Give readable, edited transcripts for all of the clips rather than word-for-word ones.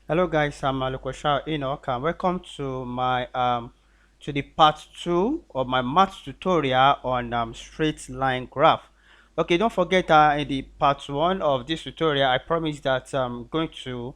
Hello guys, I'm Alukosha Enoch and welcome to my to the part 2 of my math tutorial on straight line graph. Okay, don't forget in the part 1 of this tutorial I promised that I'm going to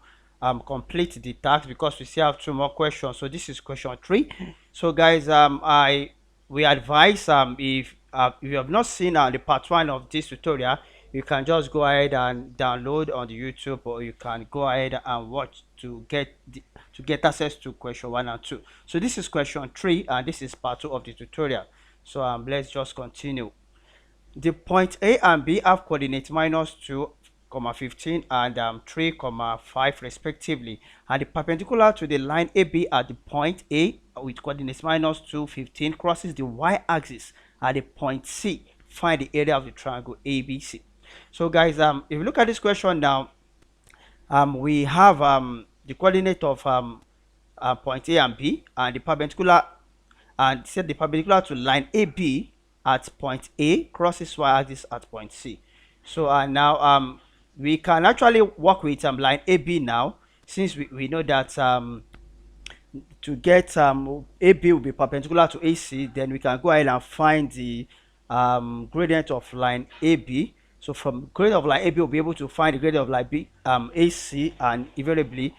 complete the task because we still have two more questions. So this is question 3. So guys, I we advise if you have not seen the part 1 of this tutorial, you can just go ahead and download on the YouTube, or you can go ahead and watch to get access to question 1 and 2. So this is question 3 and this is part 2 of the tutorial. So let's just continue. The point A and B have coordinates -2, 15 and 3, 5 respectively, and the perpendicular to the line AB at the point A with coordinates -2, 15 crosses the y-axis at the point C. Find the area of the triangle ABC. So guys, if you look at this question now, we have the coordinate of point A and B, and the perpendicular, and set the perpendicular to line AB at point A crosses y-axis at point C. So now we can actually work with line AB now, since we know that to get AB will be perpendicular to AC. Then we can go ahead and find the gradient of line AB. So from gradient of line AB, we'll be able to find the gradient of line B, AC, and invariably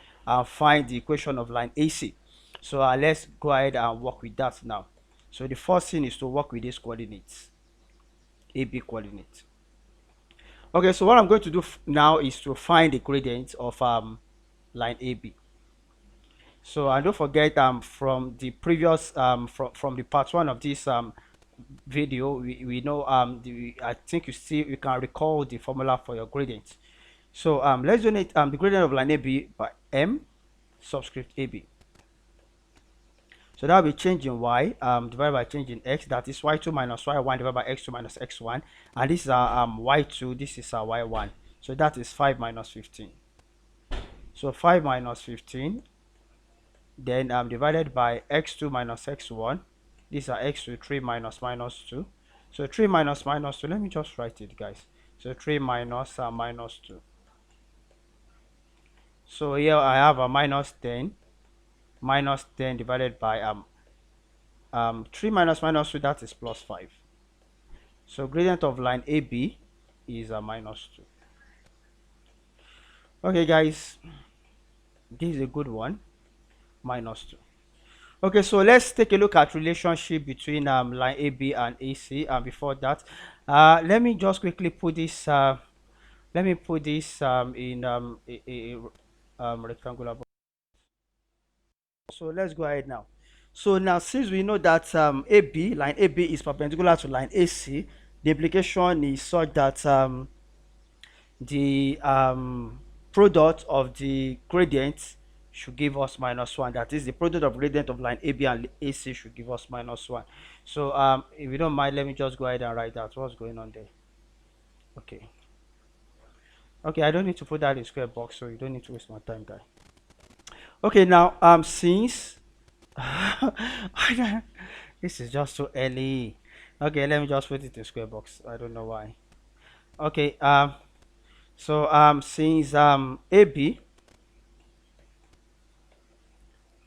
find the equation of line AC. So let's go ahead and work with that now. So the first thing is to work with these coordinates, AB coordinates. Okay, so what I'm going to do now is to find the gradient of line AB. So and don't forget from the previous from the part 1 of this video, we know I think you can recall the formula for your gradient. So let's donate the gradient of line AB by m subscript AB. So that will be change in y divided by change in x, that is y2 minus y1 divided by x2 minus x1, and this is our y2, this is our y1. So that is 5 minus 15. So 5 minus 15, then divided by x2 minus x1. These are x2, 3 minus minus 2. So 3 minus minus 2, let me just write it guys. So 3 minus minus 2. So here I have a minus 10 divided by 3 minus minus 2, that is plus 5. So gradient of line AB is a minus 2. Okay guys, this is a good one, minus 2. Okay, so let's take a look at relationship between line AB and AC. And before that, let me just quickly put this in a rectangular box. So let's go ahead now. So now, since we know that line AB is perpendicular to line AC, the implication is such that the product of the gradient should give us -1. That is, the product of gradient of line AB and AC should give us -1. So if you don't mind, let me just go ahead and write out what's going on there. Okay, I don't need to put that in square box, so you don't need to waste my time, guy. Okay, now since this is just too early. Okay, let me just put it in square box. I don't know why. Okay, so since AB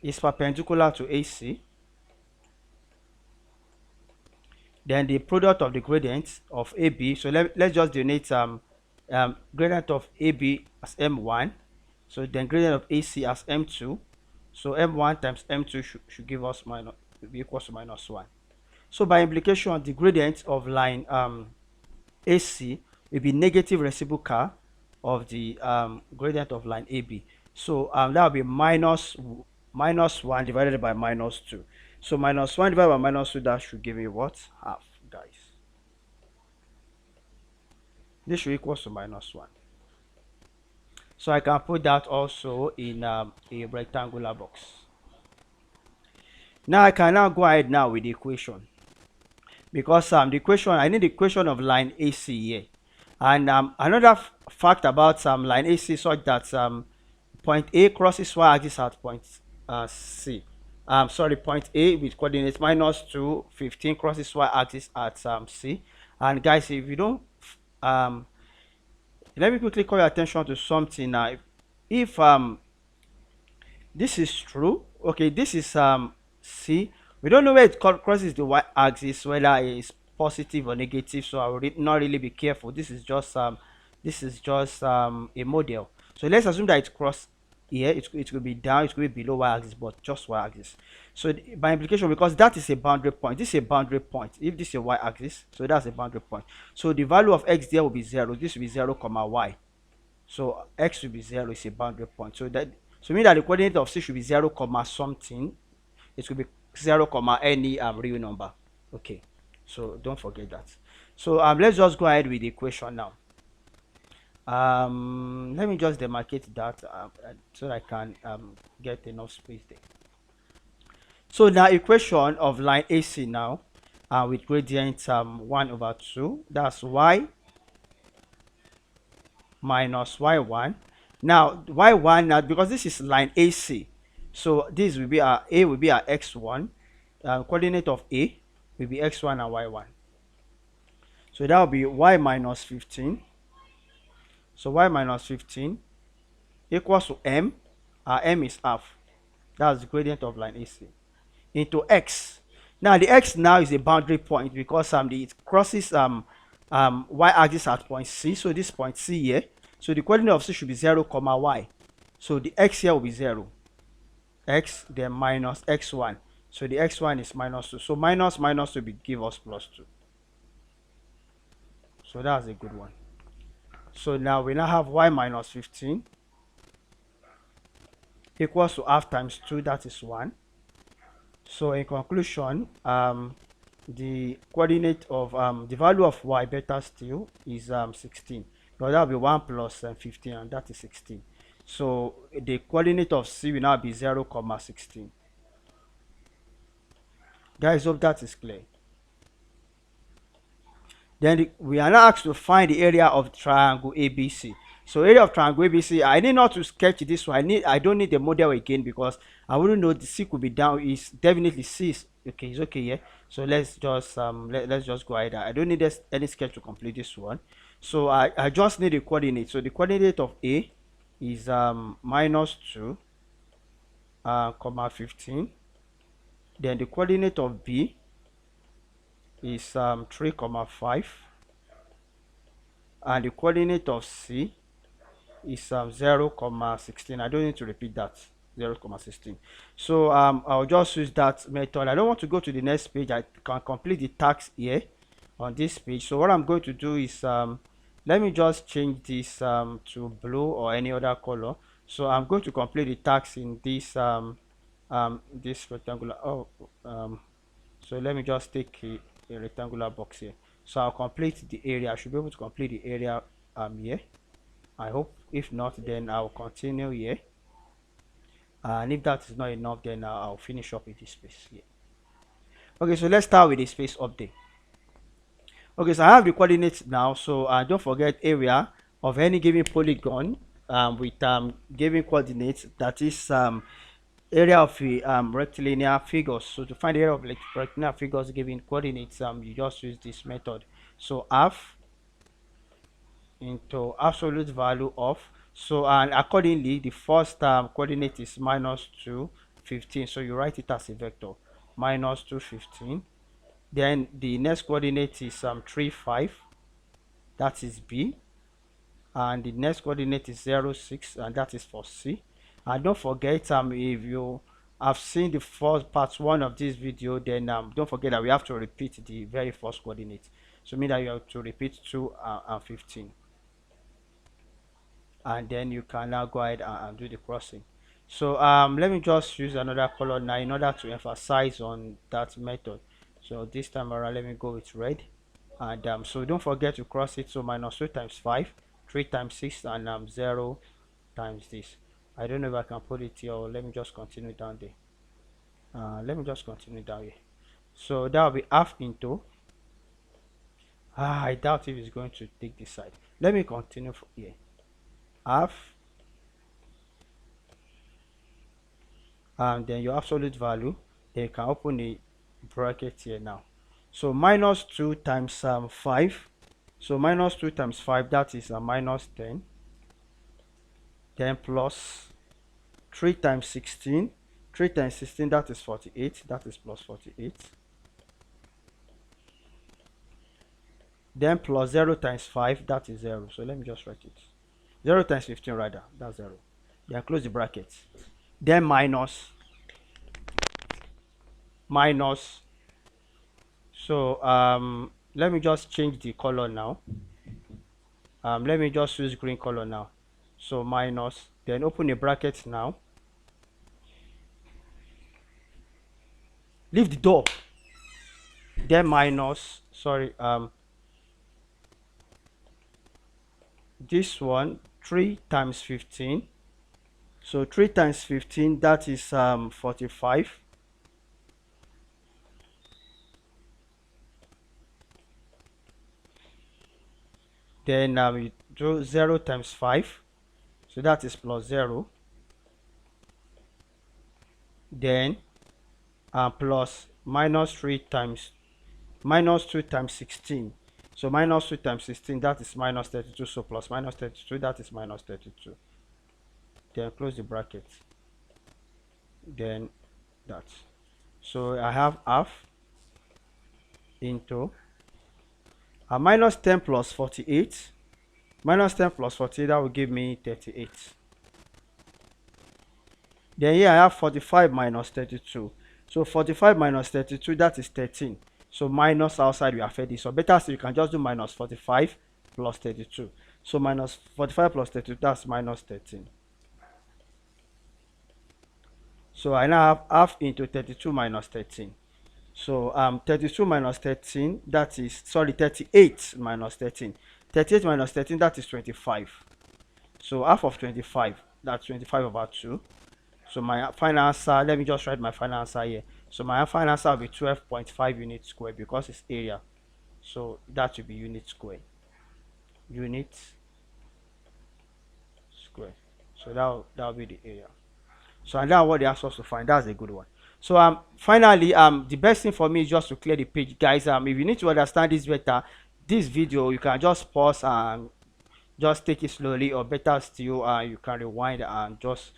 is perpendicular to AC, then the product of the gradient of AB, so let's just denote gradient of AB as M1, so then gradient of AC as M2. So M1 times M2 should give us be equals to -1. So by implication, the gradient of line AC will be negative reciprocal of the gradient of line AB. So that will be -1 divided by -2. So -1 divided by -2, that should give me what? Half, guys. This should equal to -1. So I can put that also in a rectangular box. Now I can now go ahead now with the equation, because the equation, I need the equation of line AC here. And another fact about line AC such that point A crosses y-axis at point C. Point A with coordinates -2, 15 crosses y-axis at C. And guys, if you don't let me quickly call your attention to something now. If this is true. Okay, this is C. We don't know where it crosses the y-axis, whether it's positive or negative, so I will not really be careful. This is just a model. So let's assume that it cross here. It could be down, it could be below y-axis, but just y-axis. So by implication, because that is a boundary point, this is a boundary point. If this is a y-axis, so that's a boundary point. So the value of x there will be 0. This will be 0 comma y. So x will be 0 is a boundary point. So mean that the coordinate of c should be 0 comma something. It will be 0 comma any real number. Okay, so don't forget that. So let's just go ahead with the equation now. Let me just demarcate that so that I can get enough space there. So now equation of line AC now with gradient 1 over 2, that's y minus y1. Now y1 now, because this is line AC, so this will be our a will be our x1, coordinate of a will be x1 and y1. So that will be y minus 15. So y minus 15 equals to m. Our m is half. That's the gradient of line AC into x. Now the x now is a boundary point because it crosses y-axis at point C. So this point C here. So the coordinate of C should be 0 comma y. So the x here will be 0. X then minus x1. So the x1 is minus 2. So minus minus will give us plus 2. So that's a good one. So now we now have y minus 15 equals to half times 2, that is 1. So in conclusion, the coordinate of the value of y better still is 16. Now that will be 1 plus 15, and that is 16. So the coordinate of C will now be 0 comma 16. Guys, hope that is clear. Then we are now asked to find the area of triangle ABC. So area of triangle ABC, I need not to sketch this one. I don't need the model again because I wouldn't know the C could be down. Is definitely C is okay. It's okay, yeah. So let's just let's just go ahead. I don't need any sketch to complete this one. So I just need a coordinate. So the coordinate of A is minus 2 comma 15. Then the coordinate of B is 3 comma 5, and the coordinate of C is 0 comma 16. I don't need to repeat that. 0 comma 16. So I'll just use that method. I don't want to go to the next page. I can complete the task here on this page. So what I'm going to do is let me just change this to blue or any other color. So I'm going to complete the task in this this rectangular. So let me just take a rectangular box here. So I'll complete the area. I should be able to complete the area here. I hope. If not, then I'll continue here. And if that is not enough, then I'll finish up with this space here. Okay, so let's start with the space update. Okay, so I have the coordinates now. So don't forget area of any given polygon with given coordinates, that is area of rectilinear figures. So to find the area of rectilinear figures given coordinates, you just use this method. So half into absolute value of, so and accordingly the first coordinate is minus 2 15. So you write it as a vector, minus 2 15. Then the next coordinate is 3 5, that is B, and the next coordinate is 0 6, and that is for C. And don't forget if you have seen the first part 1 of this video, then don't forget that we have to repeat the very first coordinate. So mean that you have to repeat 2 and 15, and then you can now go ahead and do the crossing. So let me just use another color now in order to emphasize on that method. So this time around, let me go with red. And so don't forget to cross it. So minus 2 times 5, 3 times 6, and 0 times this. I don't know if I can put it here, or let me just continue down there. Let me just continue down here. So that will be half into, I doubt if it's going to take this side. Let me continue from here. Half, and then your absolute value. Then you can open a bracket here now. So minus 2 times 5. So minus 2 times 5, that is minus 10. Then plus 3 times 16. 3 times 16, that is 48. That is plus 48. Then plus 0 times 5, that is 0. So let me just write it. 0 times 15 rather, that's 0. Then close the bracket. Then minus. So let me just change the color now. Let me just use green color now. So minus, then open a bracket now. Leave the door. Then minus, sorry, this one, 3 times 15. So 3 times 15, that is 45. Then we do 0 times 5. So that is plus 0. Then plus minus 3 times minus 2 times 16. So minus 2 times 16, that is minus 32. So plus minus 32, that is minus 32. Then close the bracket. Then that. So I have half into minus 10 plus 48. Minus 10 plus 48, that will give me 38. Then here I have 45 minus 32. So 45 minus 32, that is 13. So minus outside we have this. So better still, you can just do minus 45 plus 32. So minus 45 plus 32, that's minus 13. So I now have half into 32 minus 13. So 32 minus 13, that is, sorry, 38 minus 13. 38 minus 13, that is 25. So half of 25, that's 25 over 2. So my final answer, let me just write my final answer here. So my final answer will be 12.5 units square because it's area. So that will be unit square. Unit square. So that will be the area. So and that's what they asked us to find. That's a good one. So finally, the best thing for me is just to clear the page, guys. If you need to understand this better, this video you can just pause and just take it slowly, or better still, you can rewind and just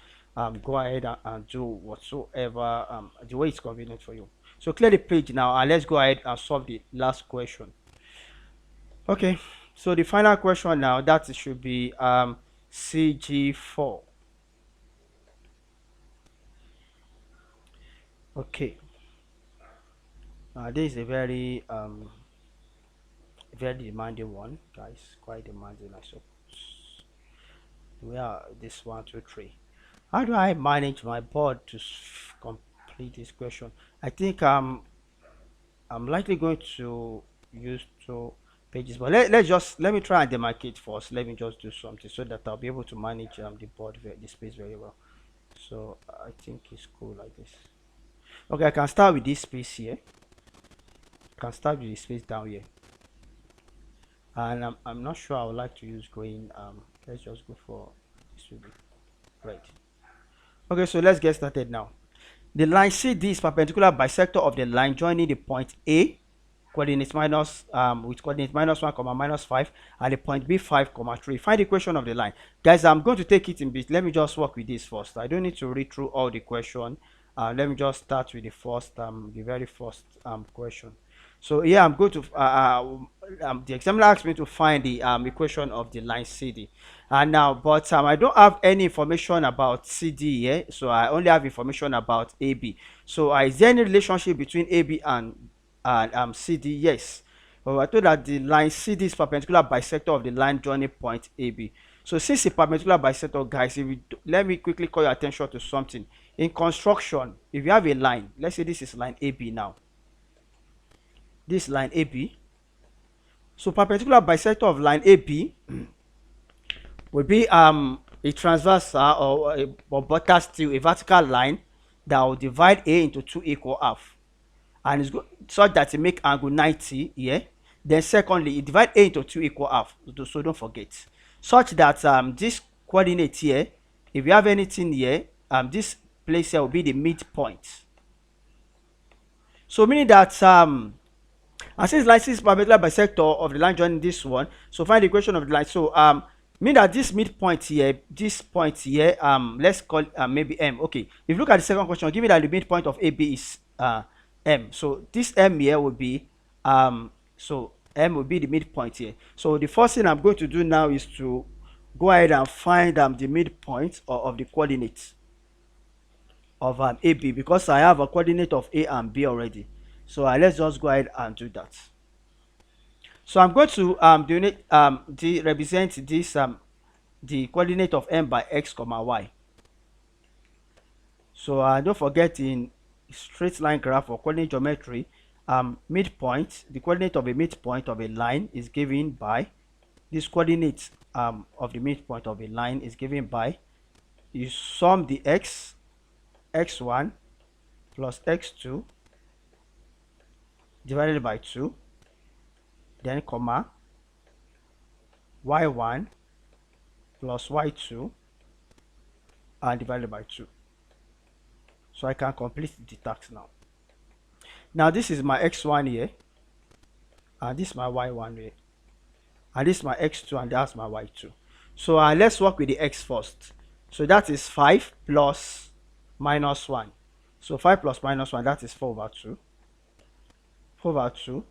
go ahead and do whatsoever the way it's convenient for you. So clear the page now and let's go ahead and solve the last question. Okay, so the final question now, that should be CG4. Okay, this is a very demanding one, guys. Quite demanding, I suppose. Where this 1 2 3, how do I manage my board to complete this question? I think I'm likely going to use 2 pages, but let me try and demarcate first. Let me just do something so that I'll be able to manage the board, the space very well. So I think it's cool like this. Okay, I can start with this space here. I can start with the space down here, and I'm not sure I would like to use green. Let's just go for this will be red. Okay, so let's get started now. The line CD is perpendicular bisector of the line joining the point A, coordinates minus with coordinate minus 1 comma minus 5, and the point B 5 comma 3. Find the equation of the line, guys. I'm going to take it in bits. Let me just work with this first. I don't need to read through all the question. Let me just start with the first the very first question. So here I'm going to the examiner asked me to find the equation of the line CD, and now but I don't have any information about CD here, so I only have information about AB. So is there any relationship between AB and CD? Yes. Well, I told that the line CD is perpendicular bisector of the line joining point AB. So since it's perpendicular bisector, guys, let me quickly call your attention to something. In construction, if you have a line, let's say this is line AB now. This line AB. So perpendicular bisector of line AB will be a transversal or better still a vertical line that will divide A into 2 equal half, and it's such that it make angle 90 here. Then secondly, it divide A into 2 equal half. So don't forget, such that this coordinate here, if you have anything here, this place here will be the midpoint. So meaning that and since line C is perpendicular bisector of the line joining this one, so find the equation of the line. So Mean that this midpoint here, this point here, let's call it maybe M. Okay, if you look at the second question, give me that the midpoint of AB is M. So this M here will be so M will be the midpoint here. So the first thing I'm going to do now is to go ahead and find the midpoint of the coordinates of AB, because I have a coordinate of A and B already. So let's just go ahead and do that. So I'm going to represent this the coordinate of M by X comma Y. So don't forget, in straight line graph or coordinate geometry, midpoint, the coordinate of a midpoint of a line is given by this coordinate of the midpoint of a line is given by, you sum the x1 plus x2 divided by 2, then comma y1 plus y2 and divided by 2. So I can complete the task now. Now this is my x1 here, and this is my y1 here, and this is my x2, and that's my y2. So let's work with the x first. So that is 5 plus minus 1. So 5 plus minus 1, that is 4 over 2. 4 over 2,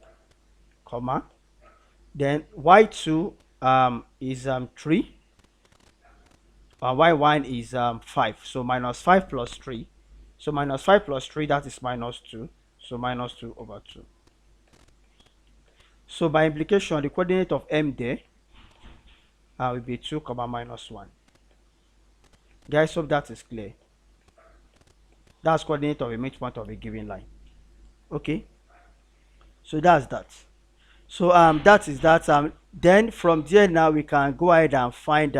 comma. Then y2 is 3. Y1 is 5. So minus 5 plus 3. So minus 5 plus 3, that is minus 2. So minus 2 over 2. So by implication, the coordinate of M there will be 2 comma minus 1. Guys, hope that is clear. That's coordinate of a midpoint of a given line. Okay, so that's that. So that is that. Then from there now we can go ahead and find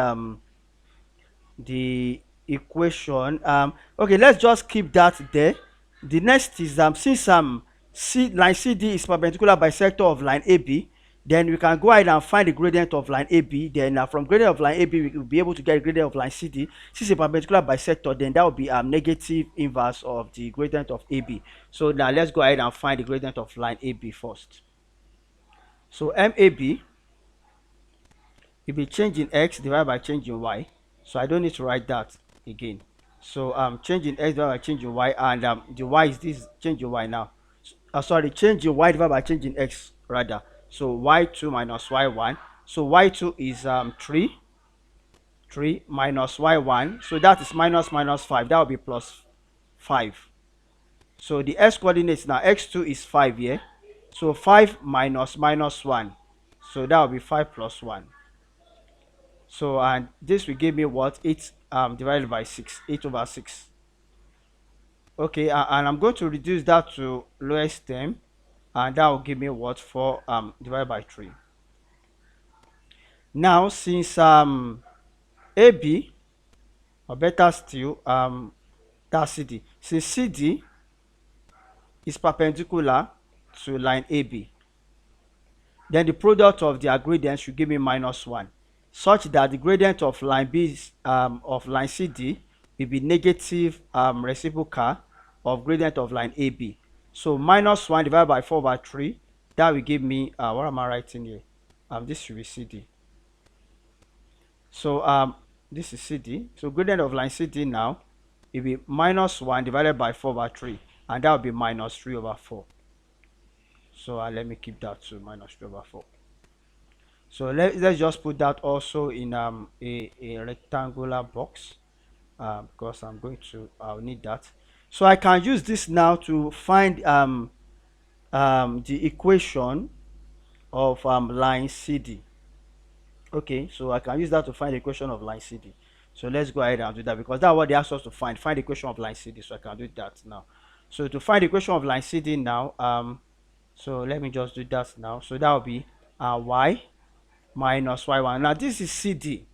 the equation. Okay, let's just keep that there. The next is since line CD is perpendicular bisector of line AB, then we can go ahead and find the gradient of line AB. Then from gradient of line AB, we will be able to get gradient of line CD. Since it's a perpendicular bisector, then that will be negative inverse of the gradient of AB. So now let's go ahead and find the gradient of line AB first. So MAB will be change in X divided by change in Y. So I don't need to write that again. So change in X divided by change in Y, and the Y is this change in Y now. Sorry, change in Y divided by change in X rather. So y2 minus y1. So y2 is 3 minus y1. So that is minus 5. That will be plus 5. So the x coordinates now, x2 is 5 here. So 5 minus 1. So that will be 5 plus 1. So and this will give me what? 8 divided by 6. 8 over 6. Okay, and I'm going to reduce that to lowest term, and that will give me what? 4 divided by 3. Now since AB, or better still that's CD, since CD is perpendicular to line AB, then the product of their gradient should give me minus 1, such that the gradient of line B of line CD will be negative reciprocal of gradient of line AB. So minus 1 divided by 4 over 3, that will give me what am I writing here? This should be CD. So this is CD. So gradient of line CD now will be minus 1 divided by 4 over 3, and that will be minus 3 over 4. So let me keep that to minus 3 over 4. So let's just put that also in a rectangular box, because I'll need that. So I can use this now to find the equation of line CD. Okay, so I can use that to find the equation of line CD. So let's go ahead and do that, because that's what they asked us to find the equation of line CD. So I can do that now. So to find the equation of line CD now, so let me just do that now. So that will be y minus y1. Now this is CD.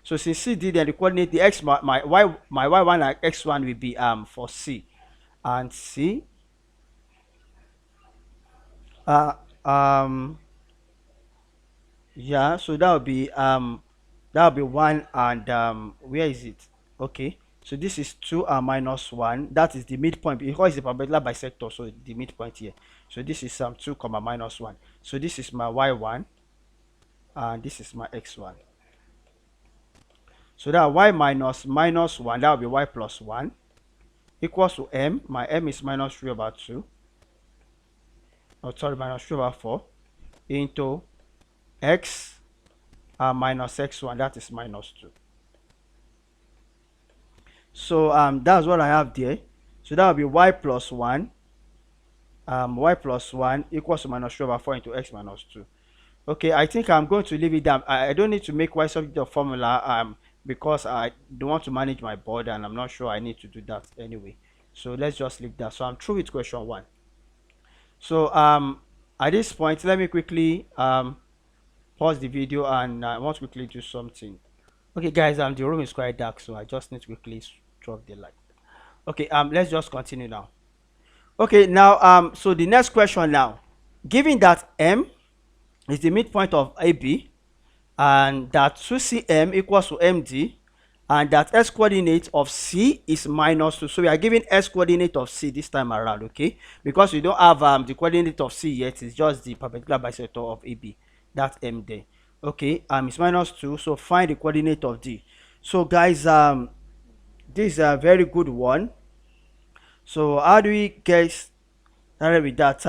So since CD, then the coordinate, the x, my y1 and x1 will be for C, and C yeah, so that will be 1, and where is it? Okay, so this is 2 and minus 1. That is the midpoint, because it's a perpendicular bisector, so the midpoint here. So this is 2 comma minus 1. So this is my y1, and this is my x1. So that y minus minus 1, that will be y plus 1, equals to m. My m is minus 3 over 2. Oh, sorry, minus 3 over 4 into x minus x1, that is minus 2. So that's what I have there. So that will be y plus 1, y plus 1 equals to minus 3 over 4 into x minus 2. Okay, I think I'm going to leave it down. I don't need to make y subject of formula because I don't want to manage my board, and I'm not sure I need to do that anyway. So let's just leave that. So I'm through with question 1. So at this point, let me quickly pause the video, and I want to quickly do something. Okay, guys, the room is quite dark, so I just need to quickly drop the light. Okay, let's just continue now. Okay, now so the next question now, given that m is the midpoint of AB, and that 2cm equals to MD, and that x coordinate of C is minus 2. So we are giving x coordinate of C this time around, okay? Because we don't have the coordinate of C yet, it's just the perpendicular bisector of AB, that's M there. Okay, it's minus 2, so find the coordinate of D. So guys, this is a very good one. So how do we get started with that?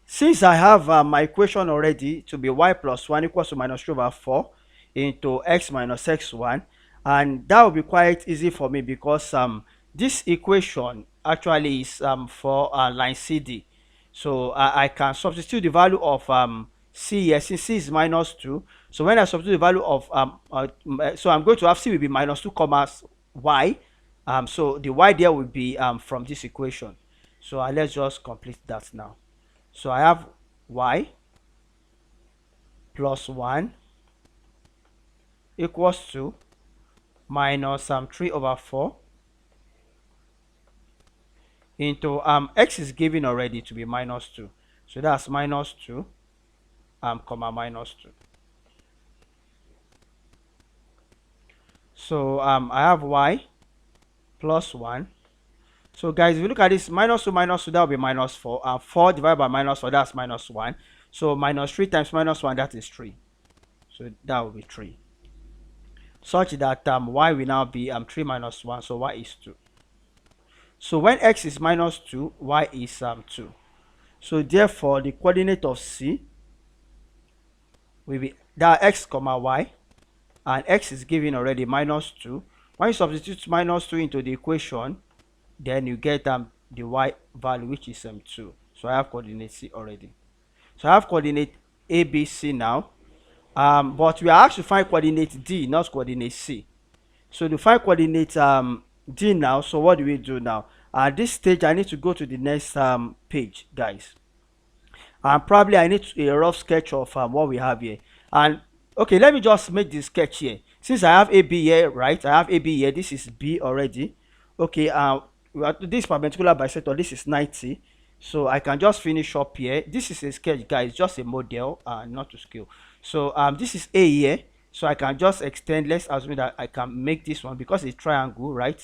Since I have my equation already to be y plus 1 equals to minus 3 over 4 into x minus x1, and that will be quite easy for me because this equation actually is for line CD. So I can substitute the value of C here, since C is minus 2. So when I substitute the value of so I'm going to have C will be minus 2 comma y. So the y there will be from this equation. So let's just complete that now. So I have y plus 1 equals to minus 3 over 4 into x is given already to be minus 2. So that's minus 2 comma minus 2. So I have y plus 1. So guys, if you look at this, minus 2 minus 2, that will be minus 4. 4 divided by minus 4, that's minus 1. So minus 3 times minus 1, that is 3. So that will be 3. Such that y will now be 3 minus 1, so y is 2. So when x is minus 2, y is 2. So therefore, the coordinate of C will be that x comma y, and x is given already minus 2. When you substitute minus 2 into the equation, then you get the y value, which is 2. So I have coordinate C already. So I have coordinate A, B, C now. But we are asked to find coordinate D, not coordinate C. So to find coordinate D now, so what do we do now? At this stage, I need to go to the next page, guys. And probably I need a rough sketch of what we have here. And okay, let me just make this sketch here. Since I have AB here, right? I have AB here. This is B already. Okay, this perpendicular bisector, this is 90. So I can just finish up here. This is a sketch, guys, just a model, not to scale. So this is A here. So I can just extend. Let's assume that I can make this one because it's a triangle, right?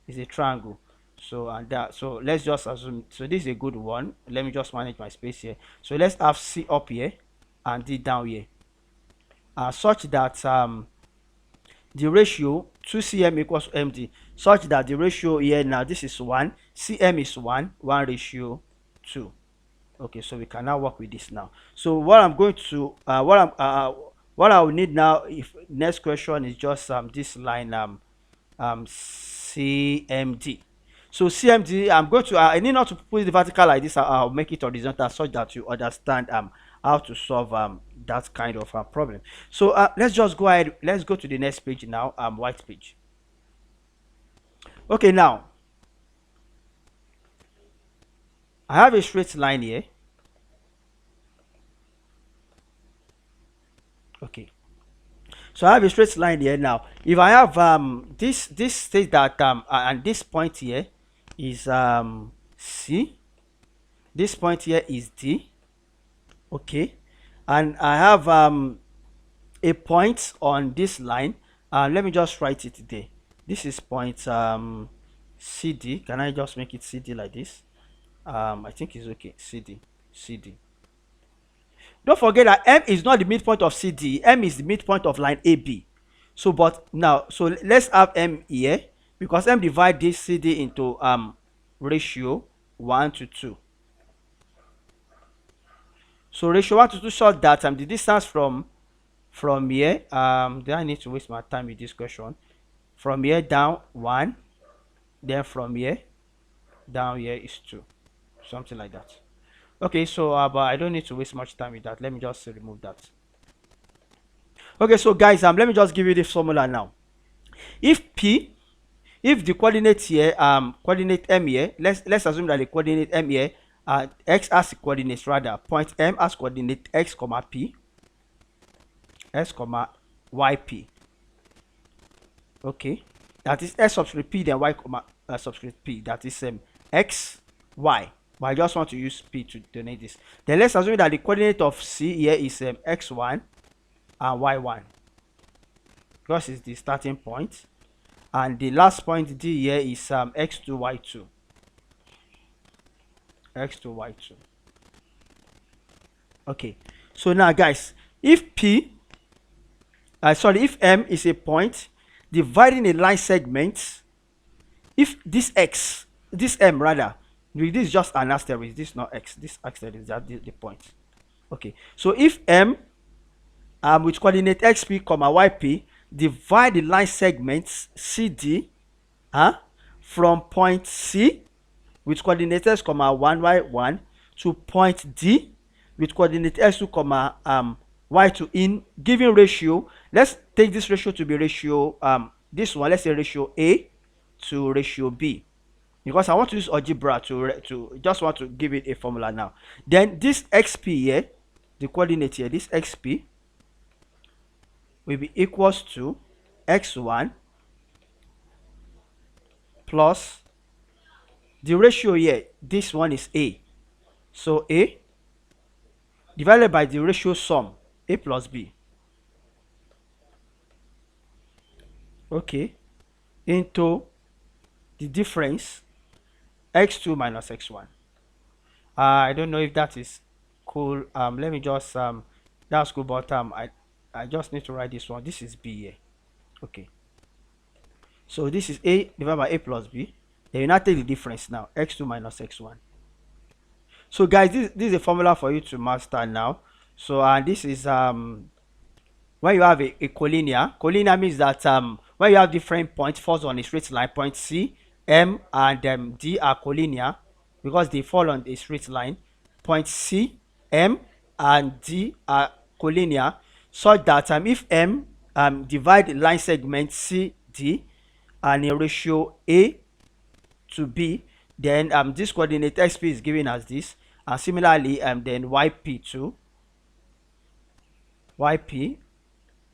It's a triangle. So so let's just assume, so this is a good one. Let me just manage my space here. So let's have C up here and D down here, such that the ratio 2cm equals to md, such that the ratio here now, this is 1, cm is 1 ratio 2. Okay, so we can now work with this now. So what I'm going to what I will need now, if next question, is just this line cmd. So cmd, I'm going to I need not to put it vertical like this. I'll make it horizontal such that you understand how to solve that kind of problem. So let's just go ahead, let's go to the next page now, white page. Okay, now I have a straight line here. Okay, so I have a straight line here. Now if I have this state that and this point here is C, this point here is D. Okay, and I have a point on this line. Let me just write it there. This is point CD. Can I just make it CD like this? I think it's okay. CD. Don't forget that M is not the midpoint of CD. M is the midpoint of line AB. So but now, so let's have m here, because m divide this CD into ratio 1 to 2. So ratio 1 to 2 shows that the distance from here, do I need to waste my time with this question? From here down 1, then from here down here is 2, something like that. Okay, so but I don't need to waste much time with that. Let me just remove that. Okay, so guys, let me just give you this formula now. If the coordinate here, coordinate m here, let's assume that the coordinate m here, x as coordinates, rather point m as coordinate x comma p, x comma yp. Okay, that is s subscript p, then y comma subscript p, that is x y, but I just want to use p to denote this. Then let's assume that the coordinate of c here is x1 and y1, because it's the starting point, and the last point d here is x2 y2, x2 y2. Okay, so now guys, if if m is a point dividing a line segment, if this m rather, this is just an asterisk, this is not x, this asterisk is that the point. Okay, so if m with coordinate xp comma yp divide the line segments cd from point c with coordinate x comma 1 y1 to point d with coordinate x2 comma y2 in given ratio. Let's take this ratio to be ratio this one, let's say ratio a to ratio b, because I want to use algebra to just want to give it a formula now. Then this xp here, the coordinate here, this xp will be equals to x1 plus the ratio here, this one is a, so a divided by the ratio sum a plus b, okay, into the difference x2 minus x1. I don't know if that is cool. Let me just that's cool, but I just need to write this one. This is b here. Okay, so this is a divided by a plus b. Then you now take the difference now, x2 minus x1. So guys, this is a formula for you to master now. So this is when you have a collinear means that when you have different points falls on a straight line, point c, m and d are collinear because they fall on a straight line. Point c, m and d are collinear such that if m divide line segment c d and a ratio a to b, then this coordinate xp is given as this, and similarly then yp to yp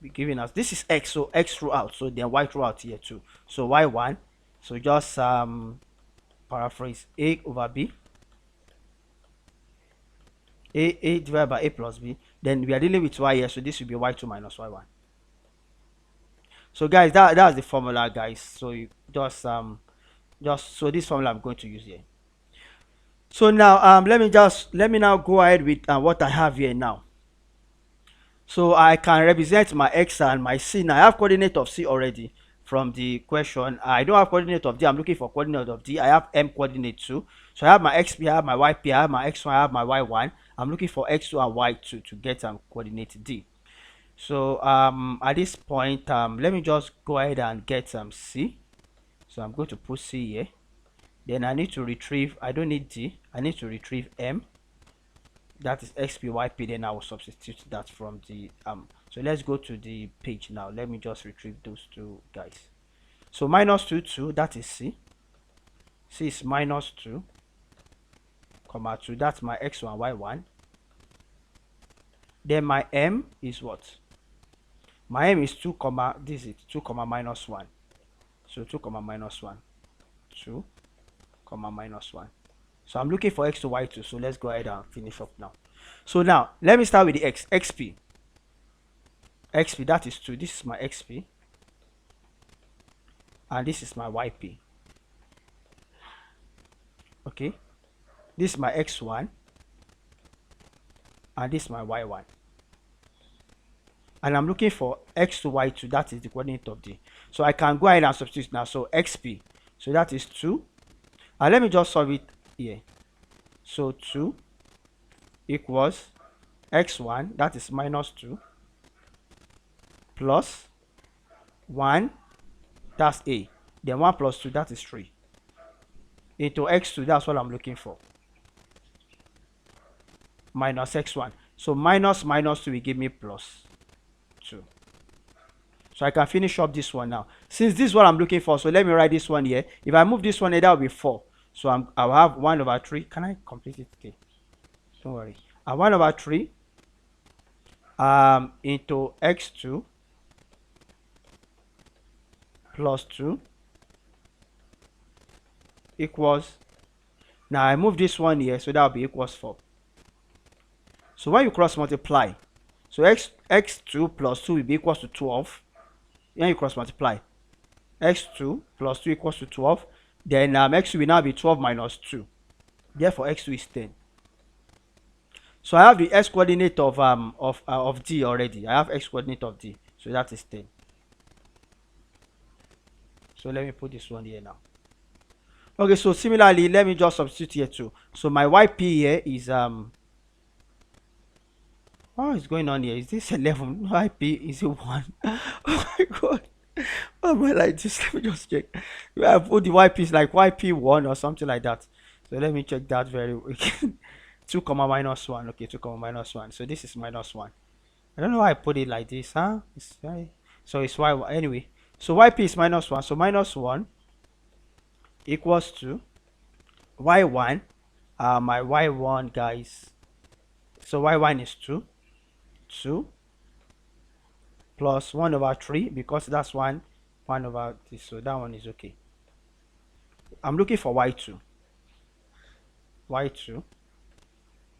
be given as this is x, so x throughout, so then y throughout here too, so y1, so just paraphrase a over b, a divided by a plus b, then we are dealing with y here, so this will be y2 minus y1. So guys, that's the formula guys. So you just so this formula I'm going to use here. So now let me now go ahead with what I have here now. So I can represent my x and my c. Now I have coordinate of c already from the question. I don't have coordinate of d. I'm looking for coordinate of d. I have m coordinate too. So I have my xp, I have my yp, I have my x1, I have my y1. I'm looking for x2 and y2 to get coordinate d. So at this point, let me just go ahead and get c. So I'm going to put c here. Then I need to retrieve, I don't need d, I need to retrieve m, that is xpyp. Then I will substitute that from the so let's go to the page now. Let me just retrieve those two guys. So minus 2 that is c is minus 2 comma 2, that's my x1 y1. Then my m is what? My m is 2 comma, this is 2 comma minus 1, so 2 comma minus 1, 2 comma minus 1. So I'm looking for x to y2, so let's go ahead and finish up now. So now let me start with the xp, that is 2, this is my xp, and this is my yp. Okay, this is my x1 and this is my y1. and I'm looking for x to y2, that is the coordinate of d. So I can go ahead and substitute now. So xp, so that is 2, and let me just solve it here. So 2 equals x1, that is minus 2, plus 1, that's a, then 1 plus 2, that is 3, into x2, that's what I'm looking for, minus x1. So minus minus 2 will give me plus 2. So I can finish up this one now. Since this is what I'm looking for, so let me write this one here. If I move this one here, that will be 4. So I'll have 1 over 3. Can I complete it? Okay. Don't worry. 1 over 3 into x2 plus 2 equals, now I move this one here, so that will be equals 4. So when you cross multiply, so x2 plus 2 will be equals to 12. Then you cross multiply, x2 plus 2 equals to 12. Then x2 will now be 12 minus 2. Therefore, x2 is 10. So I have the x coordinate of d already. I have x coordinate of d, so that is 10. So let me put this one here now. Okay, so similarly, let me just substitute here too. So my yp here is what is going on here? Is this 11? Yp is it 1? Oh my god. Why am I like this? Let me just check. I put the yp is like yp1 or something like that. So let me check that very quick. 2 comma minus 1. Okay, 2 comma minus 1. So this is minus 1. I don't know why I put it like this, huh? So it's y. Anyway, so yp is minus 1. So minus 1 equals to y1. My y1, guys. So y1 is 2. 2 plus 1 over 3, because that's 1 over this. So that one is okay. I'm looking for y2. y2.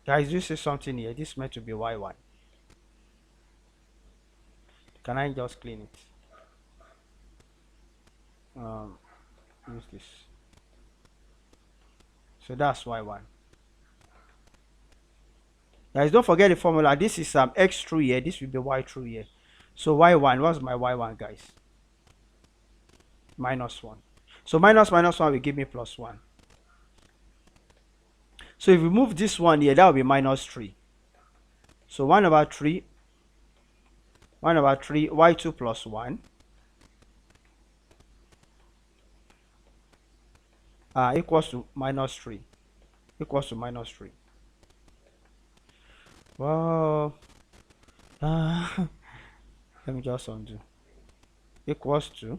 Guys, you see something here? This is meant to be y1. Can I just clean it? Use this. So that's y1. Guys, don't forget the formula. This is x through here. This will be y through here. So y1, what's my y1, guys? Minus 1. So minus minus 1 will give me plus 1. So if we move this one here, that will be minus 3. So 1 over 3, y2 plus 1 equals to minus 3. Equals to minus 3. Well, let me just undo. Equals to,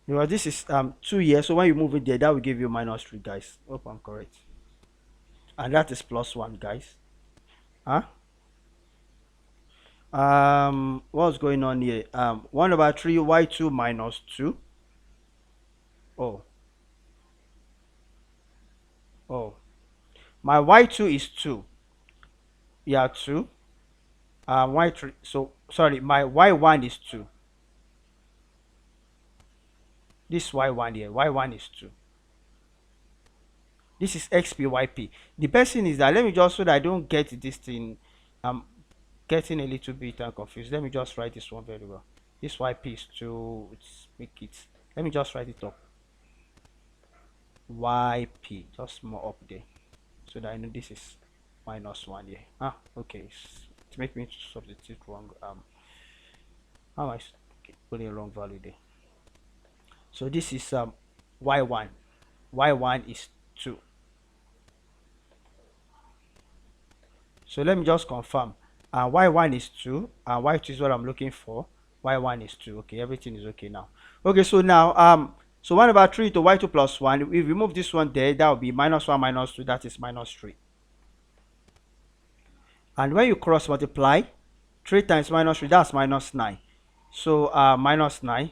because this is 2 here, so when you move it there, that will give you minus 3, guys. Hope I'm correct. And that is plus 1, guys. What's going on here? 1 over 3 y2 minus 2. Oh, my y2 is 2. Yeah, 2. Y3, so sorry, my y1 is 2. This y1 here, y1 is 2. This is xpyp. The best thing is that, let me just, so that I don't get this thing, I'm getting a little bit confused. Let me just write this one very well. This yp is 2. Let's make it, let me just write it up. Yp, just more up there, so that I know this is minus 1 here. Okay, to make me substitute wrong. How am I putting a wrong value there? So this is y1. Y1 is 2. So let me just confirm. Y1 is 2, and y2 is what I'm looking for. Y1 is 2. Okay, everything is okay now. Okay, so now so 1 over 3 to y2 plus 1. If we remove this one there, that will be minus 1 minus 2. That is minus 3. And when you cross multiply, 3 times minus 3, that's minus 9. So minus 9.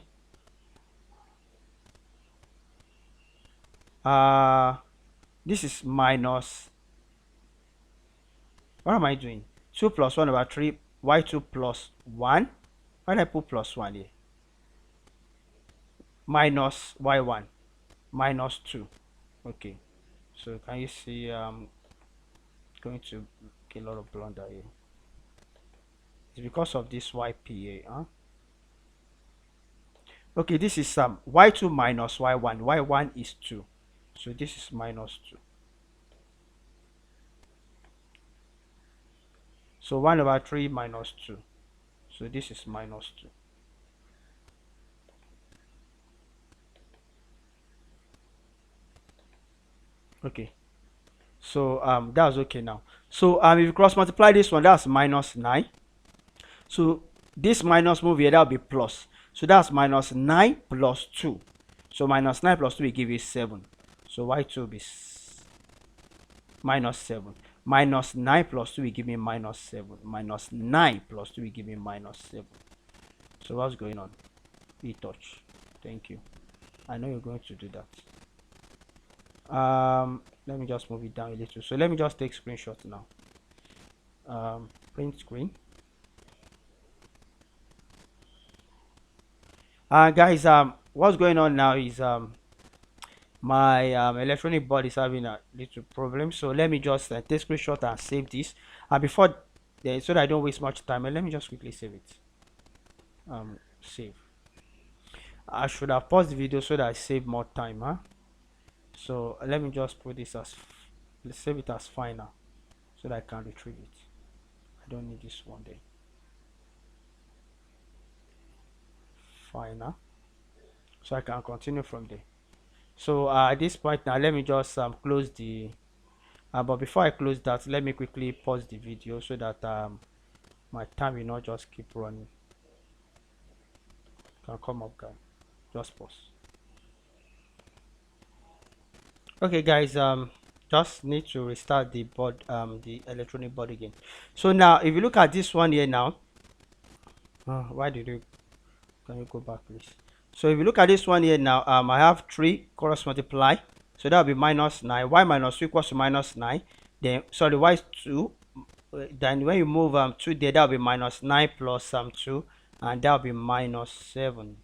This is minus, what am I doing? 2 plus 1 over 3, y2 plus 1. Why did I put plus 1 here? Minus y1, minus 2. Okay, so can you see going to get a lot of blunder here? It's because of this YPA, huh? Okay, this is y2 minus y1. Y1 is 2. So this is minus 2. So 1 over 3 minus 2. So this is minus 2. Okay. So that's okay now. So if you cross multiply this one, that's minus 9. So this minus move here, that'll be plus. So that's minus 9 plus 2. So minus 9 plus 2 will give you 7. So y2 will be minus 7. Minus 9 plus 2 will give me minus 7. Minus 9 plus 2 will give me minus 7. So what's going on? E-touch. Thank you. I know you're going to do that. Let me just move it down a little. So let me just take screenshot now. Print screen. Guys, what's going on now is my electronic board is having a little problem, so let me just take screenshot and save this before so that I don't waste much time. Let me just quickly save it. Save. I should have paused the video so that I save more time, huh? So let me just put this as let's save it as final so that I can retrieve it. I don't need this one there. Final, so I can continue from there. So at this point now, let me just close the but before I close that, let me quickly pause the video so that my time will not just keep running. Can come up, guys. Just pause. Okay, guys, just need to restart the board, the electronic board again. So now if you look at this one here now, why did you can you go back, please? So if you look at this one here now, I have 3 cross multiply, so that will be minus 9. Y minus 2 equals to minus 9. Then sorry, y is 2. Then when you move 2 there, that will be minus 9 plus 2, and that will be minus 7.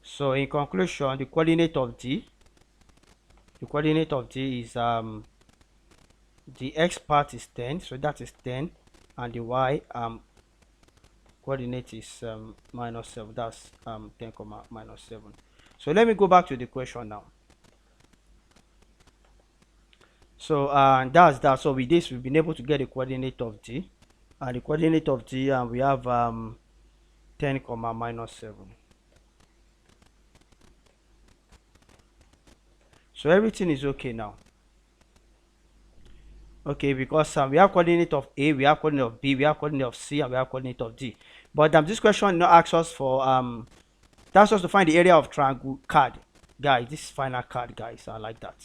So in conclusion, the coordinate of D is the x part is 10, so that is 10, and the y coordinate is minus 7. That's 10 comma minus 7. So let me go back to the question now. So that's that. So with this, we've been able to get the coordinate of D, and the coordinate of D, and we have 10 comma minus 7. So everything is okay now. Okay, because we have coordinate of A, we have coordinate of B, we have coordinate of C, and we have coordinate of D. But this question not asks us for that's us to find the area of triangle card, guys. This is final card, guys. I like that.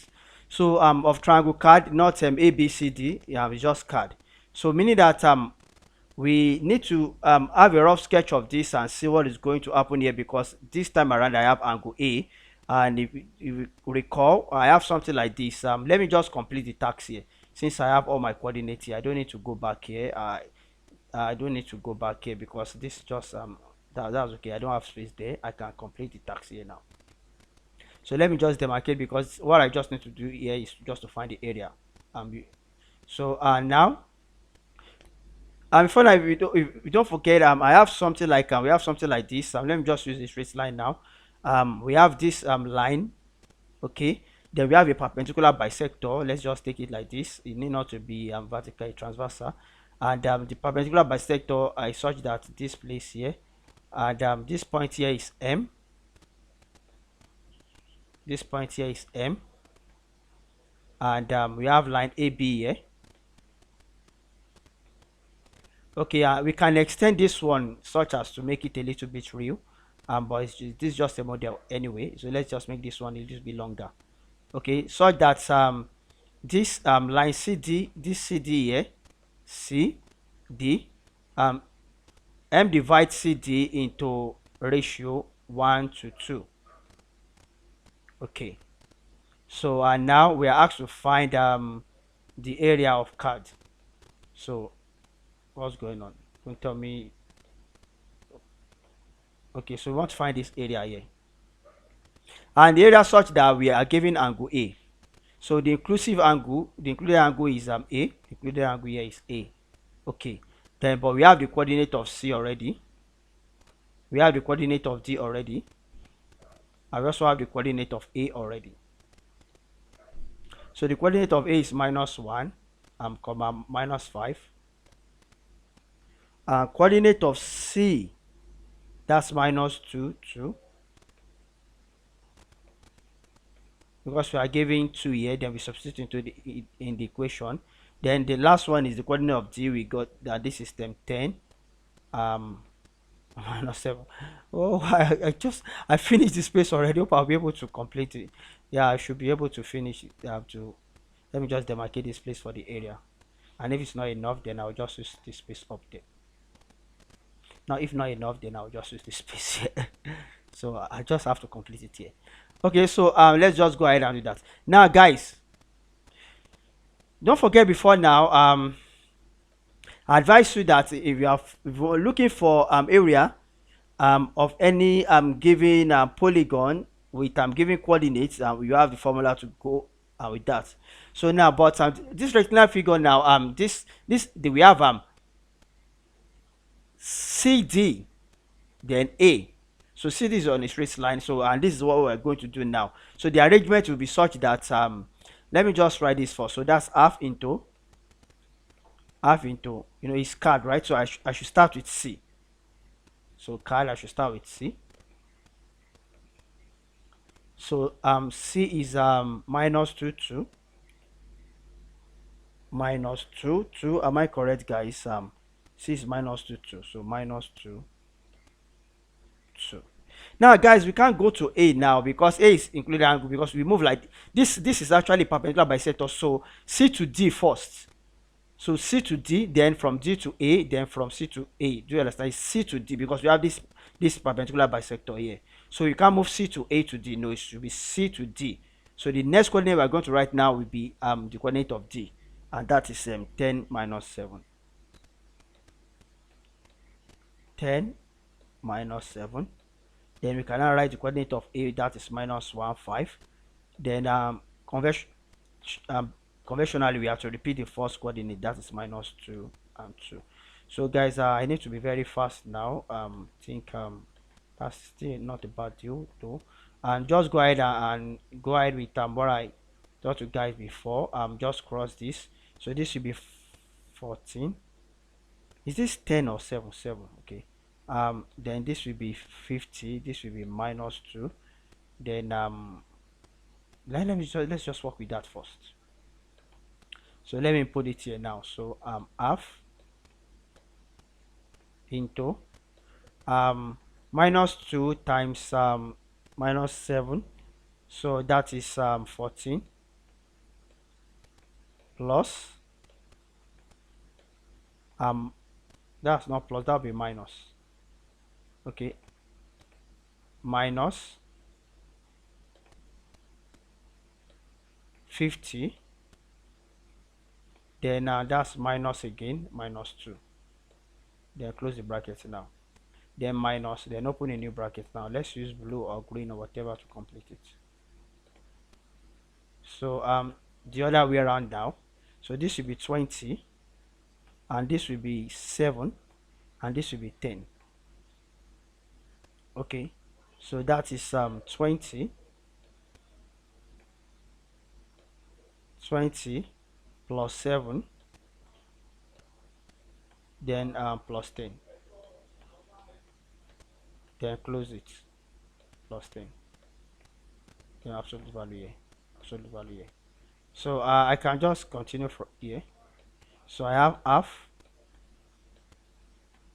So of triangle card, not A, B, C, D. Yeah, it's just card. So meaning that we need to have a rough sketch of this and see what is going to happen here, because this time around I have angle A, and if you recall, I have something like this. Let me just complete the task here. Since I have all my coordinates here, I don't need to go back here. I don't need to go back here because this just that's okay. I don't have space there. I can complete the task here now. So let me just demarcate, because what I just need to do here is just to find the area. So now before that, if you don't forget, I have something like we have something like this. Let me just use this straight line now. We have this line, okay. Then we have a perpendicular bisector. Let's just take it like this. It need not to be vertically transversal. And the perpendicular bisector is such that this place here, and this point here is M. This point here is M. And we have line AB here. Okay, we can extend this one such as to make it a little bit real. But this is just a model anyway. So let's just make this one a little bit longer. Okay, so that this line CD, this CD here, CD, M divides CD into ratio 1 to 2. Okay, so now we are asked to find the area of card. So what's going on? Don't tell me. Okay, so we want to find this area here, and the area such that we are given angle A. So the included angle is A. The included angle here is A. Okay, Then, but we have the coordinate of C already. We have the coordinate of D already. I also have the coordinate of A already. So the coordinate of A is -1, comma -5. Coordinate of C, that's -2, 2. Because we are giving 2 here, then we substitute into in the equation. Then the last one is the coordinate of D. We got that this is 10, -7. Oh, I finished this space already. Hope I'll be able to complete it. Yeah, I should be able to finish it. I have to, let me just demarcate this place for the area. And if it's not enough, then I'll just use this space up there. Now, if not enough, then I'll just use this space here. So I just have to complete it here. Okay, so let's just go ahead and do that. Now, guys, don't forget before now, I advise you that if you're looking for area of any given polygon with given coordinates, you have the formula to go with that. So now, but this rectangular figure now, we have CD, then A. So CD is on a straight line. So and this is what we're going to do now. So the arrangement will be such that let me just write this first. So that's half into, it's card, right? So I should start with C. So card, I should start with C. So C is -2, 2. -2, 2. Am I correct, guys? C is -2, 2. So -2, 2. Now, guys, we can't go to A now because A is included angle, because we move like this. This is actually perpendicular bisector. So C to D first. So C to D, then from D to A, then from C to A. Do you understand? It's C to D because we have this perpendicular bisector here. So you can't move C to A to D. No, it should be C to D. So the next coordinate we're going to write now will be the coordinate of D, and that is 10 minus 7. 10 minus 7. Then we can now write the coordinate of A, that is -1, 5. Then conventionally we have to repeat the first coordinate, that is -2 and 2. So guys, I need to be very fast now. Think that's still not a bad deal though. And just go ahead and go ahead with what I taught you guys before. Just cross this. So this should be 14. Is this 10 or 7? 7. Okay. Then this will be 50. This will be -2. Then let's just work with that first. So let me put it here now. So half into -2 times -7. So that is 14 plus that's not plus, that'll be minus. Okay, minus 50. Then that's minus again, -2. Then close the bracket now. Then minus, then open a new bracket now. Let's use blue or green or whatever to complete it. So the other way around now. So this will be 20, and this will be 7, and this will be 10. Okay, so that is 20 plus 7, then plus 10, then close it, plus 10, then absolute value here, absolute value here. So I can just continue from here. So I have half,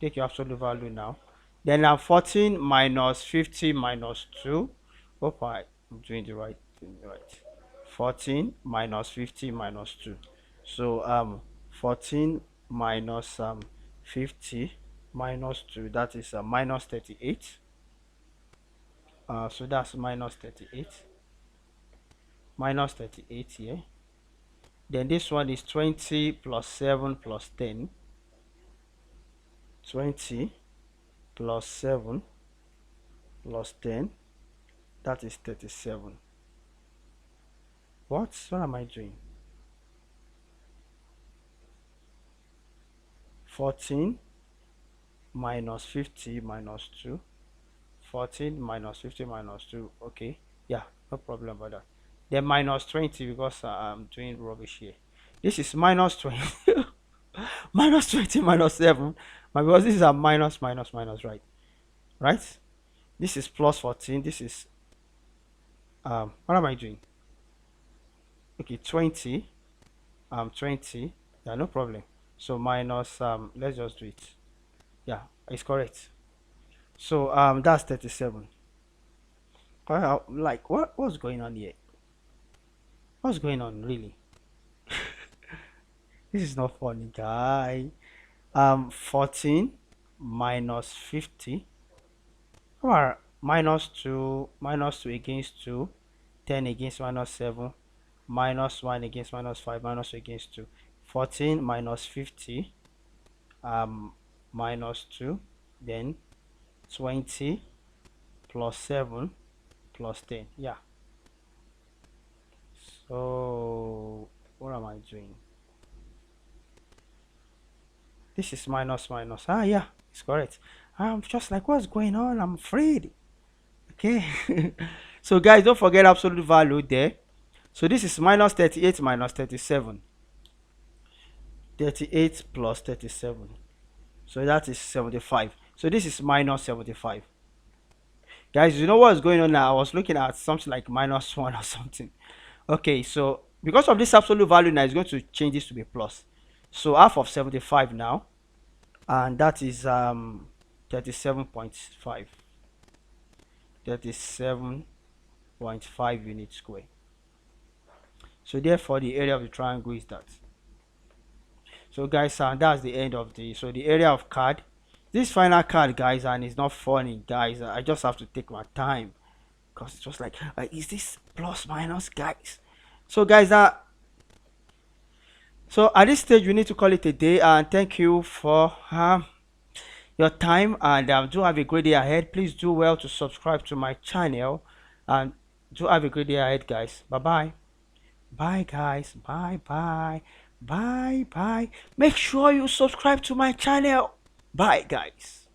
take your absolute value now. Then 14 minus 50 minus 2. Hope I'm doing the right thing right. 14 minus 50 minus 2. So 14 minus 50 minus 2, that is minus 38. So that's minus 38. Minus 38 here. Then this one is 20 plus 7 plus 10. 20 plus 7 plus 10, that is 37. What? What am I doing? 14 minus 50 minus 2. 14 minus 50 minus 2. Okay, yeah, no problem about that. Then minus 20 because I'm doing rubbish here. This is minus 20. Minus 20 minus 7. Because this is a minus minus minus, right? Right? This is plus 14. This is what am I doing? Okay, 20. 20. Yeah, no problem. So minus let's just do it. Yeah, it's correct. So that's 37. Like what's going on here? What's going on really? This is not funny, guy. 14 minus 50. Come on, minus 2 against 2, 10 against minus 7, minus 1 against minus 5, minus 2 against 2. 14 minus 50, minus 2, then 20 plus 7 plus 10. Yeah. So what am I doing? This is minus minus. Ah, yeah, it's correct. I'm just like, what's going on? I'm afraid. Okay. So guys, don't forget absolute value there. So this is minus 38 minus 37. 38 plus 37. So that is 75. So this is minus 75. Guys, you know what's going on now? I was looking at something like minus 1 or something. Okay, so because of this absolute value now, it's going to change this to be plus. So half of 75 now, and that is 37.5. 37.5 units square. So therefore the area of the triangle is that. So guys, that's the end of the area of card. This final card, guys, and it's not funny, guys. I just have to take my time because it's just like is this plus minus, guys? So guys, so at this stage we need to call it a day, and thank you for your time, and do have a great day ahead. Please do well to subscribe to my channel, and do have a great day ahead, guys. Bye bye. Bye guys. Bye bye. Bye bye. Make sure you subscribe to my channel. Bye guys.